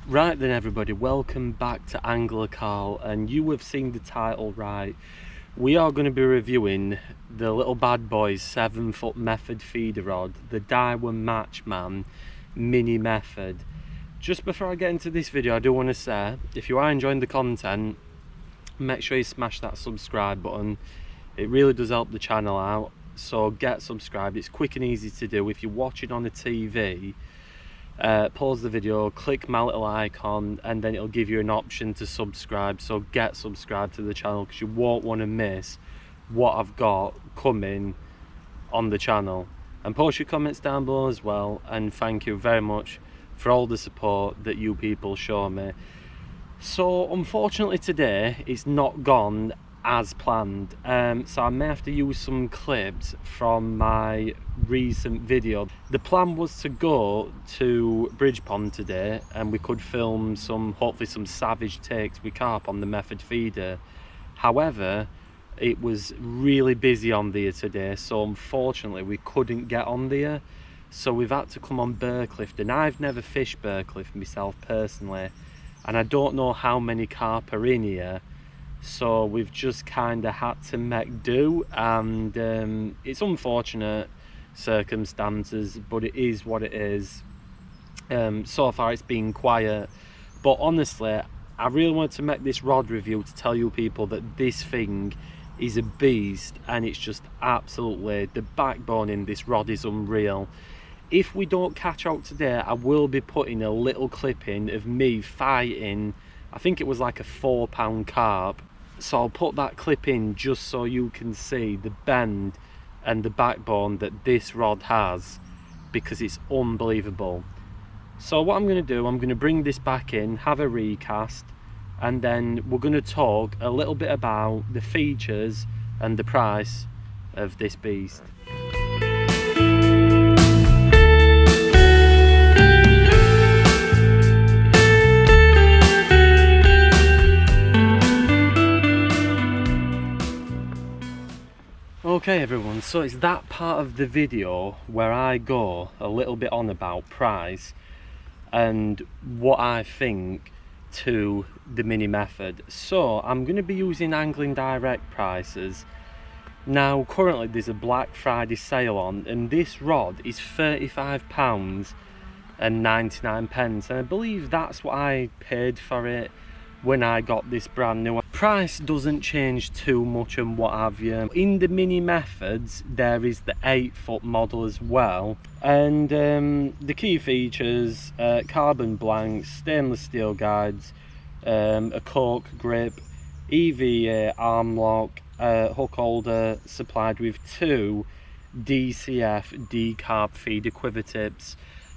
Right then everybody, welcome back to Angler Carl, and you have seen the title right. We are going to be reviewing the little bad boy's 7-foot method feeder rod, the Daiwa Matchman mini method. Just before I get into this video, I do want to say, if you are enjoying the content, make sure you smash that subscribe button. It really does help the channel out, so get subscribed. It's quick and easy to do. If you're watching on a TV, pause the video, click my little icon, and then it'll give you an option to subscribe. So get subscribed to the channel because you won't want to miss what I've got coming on the channel. And post your comments down below as well, and thank you very much for all the support that you people show me. So unfortunately today it's not gone as planned, so I may have to use some clips from my recent video. The plan was to go to Bridgepond today and we could film hopefully some savage takes with carp on the method feeder. However, it was really busy on there today, so unfortunately we couldn't get on there, so we've had to come on Burcliff. And I've never fished Burcliff myself personally, and I don't know how many carp are in here, so we've just kind of had to make do. And it's unfortunate circumstances, but it is what it is. So far it's been quiet, but honestly I really wanted to make this rod review to tell you people that this thing is a beast, and it's just absolutely, the backbone in this rod is unreal. If we don't catch out today, I will be putting a little clip in of me fighting, I think it was like a 4-pound carp, so I'll put that clip in just so you can see the bend and the backbone that this rod has, because it's unbelievable. So what I'm going to do, I'm going to bring this back in, have a recast, and then we're going to talk a little bit about the features and the price of this beast. Okay everyone, so it's that part of the video where I go a little bit on about price and what I think to the mini method. So I'm going to be using Angling Direct prices. Now currently there's a Black Friday sale on, and this rod is £35 and 99 pence, and I believe that's what I paid for it when I got this brand new. Price doesn't change too much and what have you. In the mini methods there is the 8-foot model as well, and the key features: carbon blanks, stainless steel guides, a cork grip, EVA arm lock, hook holder supplied with 2 DCF decarb feeder quiver tips.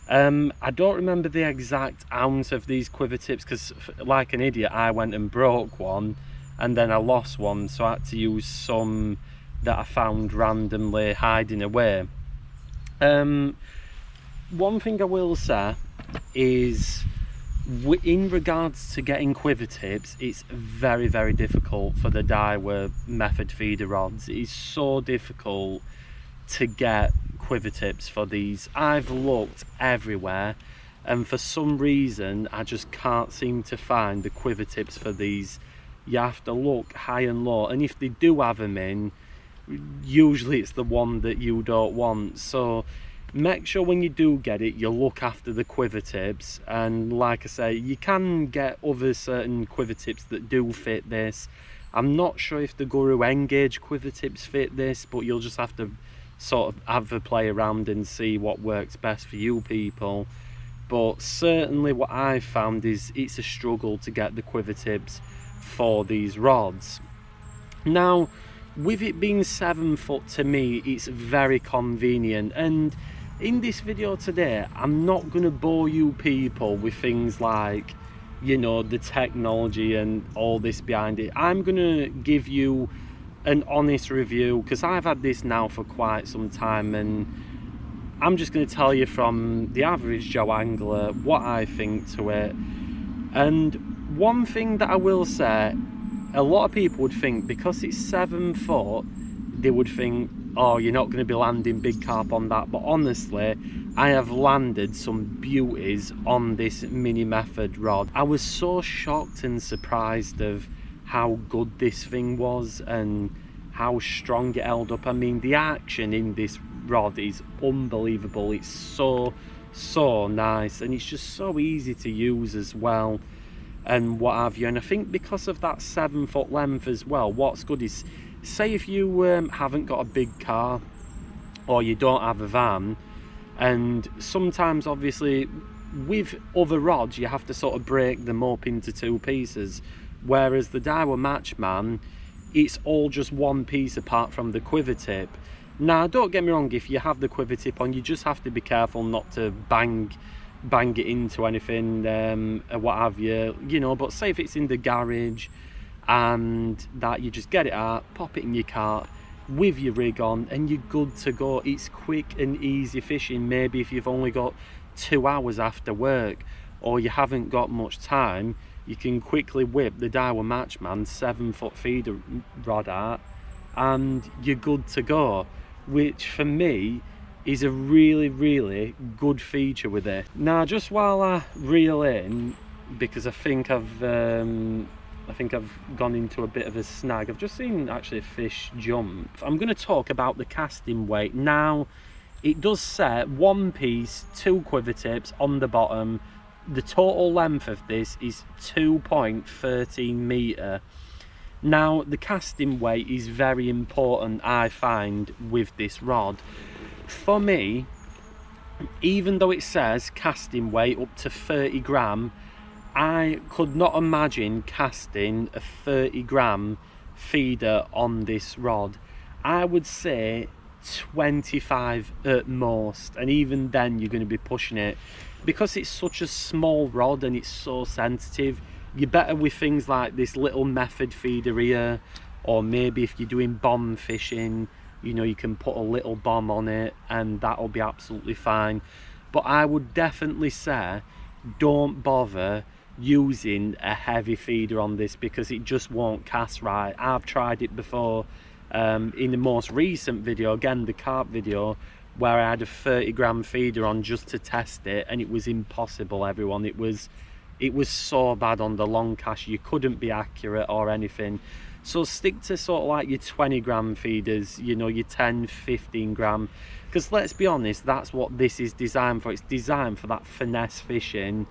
I don't remember the exact ounce of these quiver tips because, like an idiot, I went and broke one and then I lost one, so I had to use some that I found randomly hiding away. One thing I will say is, in regards to getting quiver tips, it's very, very difficult for the Daiwa method feeder rods. It is so difficult to get quiver tips for these. I've looked everywhere and for some reason I just can't seem to find the quiver tips for these. You have to look high and low, and if they do have them in, usually it's the one that you don't want. So make sure when you do get it, you look after the quiver tips. And like I say, you can get other certain quiver tips that do fit this. I'm not sure if the Guru Engage quiver tips fit this, but you'll just have to sort of have a play around and see what works best for you people. But certainly what I've found is it's a struggle to get the quiver tips for these rods. Now with it being 7 foot, to me it's very convenient, and in this video today I'm not going to bore you people with things like, you know, the technology and all this behind it. I'm going to give you an honest review because I've had this now for quite some time, and I'm just going to tell you from the average Joe angler what I think to it. And one thing that I will say, a lot of people would think because it's 7 foot, they would think oh, you're not going to be landing big carp on that. But honestly, I have landed some beauties on this mini method rod. I was so shocked and surprised of how good this thing was and how strong it held up. I mean, the action in this rod is unbelievable. It's so nice, and it's just so easy to use as well, and what have you. And I think because of that 7 foot length as well, what's good is, say if you haven't got a big car or you don't have a van, and sometimes obviously with other rods you have to sort of break them up into 2 pieces, whereas the Daiwa Matchman, it's all just one piece apart from the quiver tip. Now don't get me wrong, if you have the quiver tip on, you just have to be careful not to bang it into anything or what have you, you know. But say if it's in the garage and that, you just get it out, pop it in your cart with your rig on, and you're good to go. It's quick and easy fishing. Maybe if you've only got 2 hours after work or you haven't got much time, you can quickly whip the Daiwa Matchman 7 foot feeder rod out and you're good to go, which for me is a really good feature with it. Now just while I reel in, because I think I've gone into a bit of a snag, I've just seen actually a fish jump. I'm going to talk about the casting weight. Now it does say 1 piece, 2 quiver tips on the bottom. The total length of this is 2.13 metre. Now the casting weight is very important, I find, with this rod. For me, even though it says casting weight up to 30 gram, I could not imagine casting a 30 gram feeder on this rod. I would say 25 at most, and even then you're going to be pushing it, because it's such a small rod and it's so sensitive. You're better with things like this little method feeder here, or maybe if you're doing bomb fishing, you know, you can put a little bomb on it and that'll be absolutely fine. But I would definitely say don't bother using a heavy feeder on this, because it just won't cast right. I've tried it before in the most recent video, again the carp video, where I had a 30 gram feeder on just to test it, and it was impossible, everyone. It was so bad on the long cast, you couldn't be accurate or anything. So stick to sort of like your 20 gram feeders, you know, your 10-15 gram, because let's be honest, that's what this is designed for. It's designed for that finesse fishing.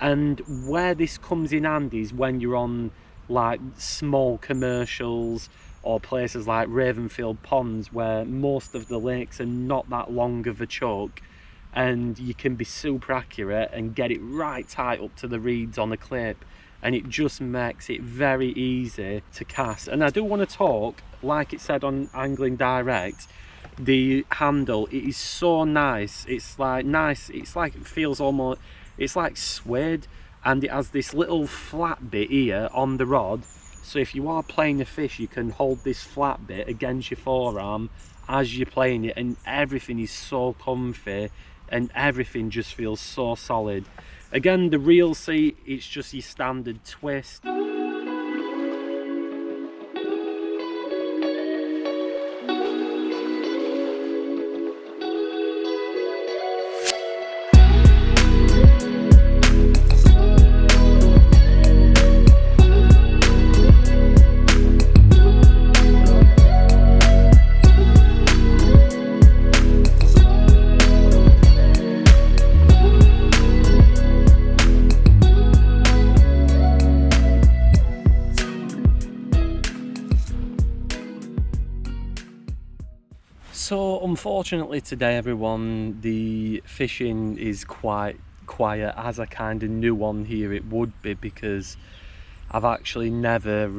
And where this comes in handy is when you're on like small commercials or places like Ravenfield Ponds, where most of the lakes are not that long of a choke, and you can be super accurate and get it right tight up to the reeds on a clip, and it just makes it very easy to cast. And I do want to talk, like it said on Angling Direct, the handle, it is so nice. It's like nice, it's like, it feels almost, it's like suede, and it has this little flat bit here on the rod, so if you are playing a fish, you can hold this flat bit against your forearm as you're playing it, and everything is so comfy and everything just feels so solid. Again, the reel seat, it's just your standard twist. So unfortunately today, everyone, the fishing is quite quiet, as I kind of knew on here it would be, because I've actually never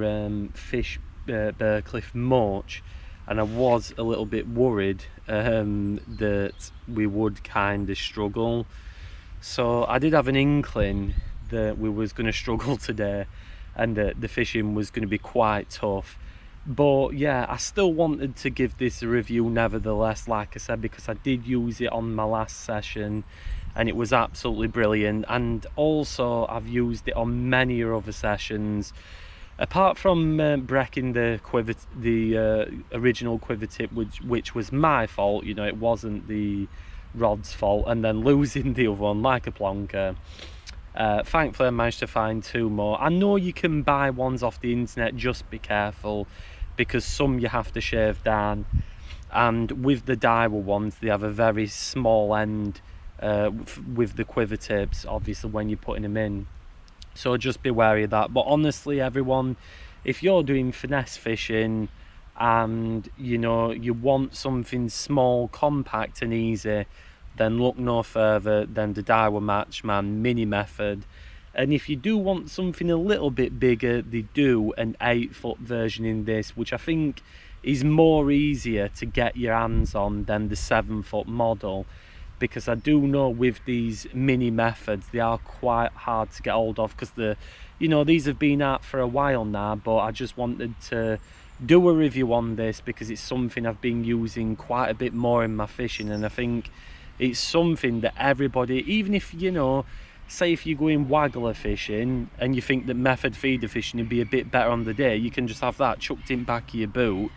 fished Burcliff much, and I was a little bit worried that we would kind of struggle. So I did have an inkling that we was going to struggle today, and that the fishing was going to be quite tough. But yeah, I still wanted to give this a review nevertheless, like I said, because I did use it on my last session and it was absolutely brilliant. And also I've used it on many other sessions Apart from breaking the quiver, the original quiver tip, which was my fault, you know, it wasn't the rod's fault, and then losing the other one like a plonker. Thankfully I managed to find 2 more. I know you can buy ones off the internet, just be careful, because some you have to shave down, and with the Daiwa ones they have a very small end with the quiver tips, obviously, when you're putting them in, so just be wary of that. But honestly, everyone, if you're doing finesse fishing and you know you want something small, compact and easy, then look no further than the Daiwa Matchman mini method. And if you do want something a little bit bigger, they do an 8-foot version in this, which I think is more easier to get your hands on than the 7-foot model, because I do know with these mini methods they are quite hard to get hold of, because you know, these have been out for a while now, but I just wanted to do a review on this because it's something I've been using quite a bit more in my fishing, and I think it's something that everybody, even if, you know, say if you're going waggler fishing and you think that method feeder fishing would be a bit better on the day, you can just have that chucked in back of your boot,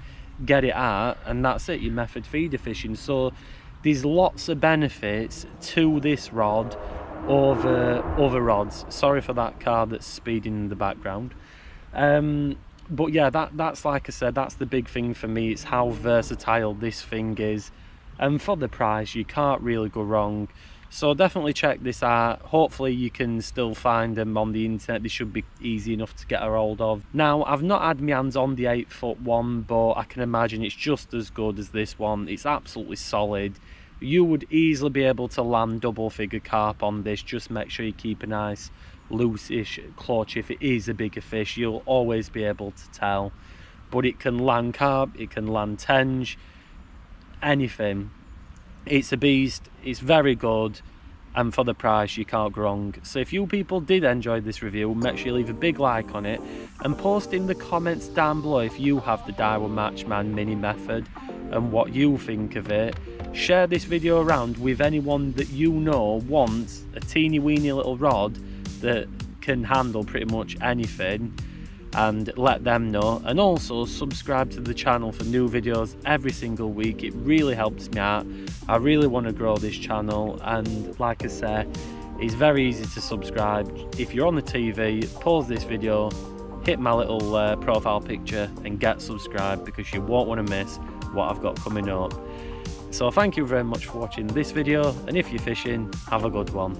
get it out, and that's it, your method feeder fishing. So there's lots of benefits to this rod over other rods. Sorry for that car that's speeding in the background. But yeah, that's like I said, that's the big thing for me. It's how versatile this thing is, and for the price you can't really go wrong. So definitely check this out. Hopefully you can still find them on the internet. They should be easy enough to get a hold of. Now, I've not had my hands on the 8-foot one, but I can imagine it's just as good as this one. It's absolutely solid. You would easily be able to land double figure carp on this. Just make sure you keep a nice loose-ish clutch. If it is a bigger fish, you'll always be able to tell. But it can land carp, it can land tenge, anything. It's a beast, it's very good, and for the price you can't go wrong. So if you people did enjoy this review, make sure you leave a big like on it and post in the comments down below if you have the Daiwa Matchman mini method and what you think of it. Share this video around with anyone that you know wants a teeny weeny little rod that can handle pretty much anything, and let them know. And also subscribe to the channel for new videos every single week. It really helps me out. I really want to grow this channel, and like I say, it's very easy to subscribe. If you're on the TV, pause this video, hit my little profile picture and get subscribed, because you won't want to miss what I've got coming up. So thank you very much for watching this video, and if you're fishing, have a good one.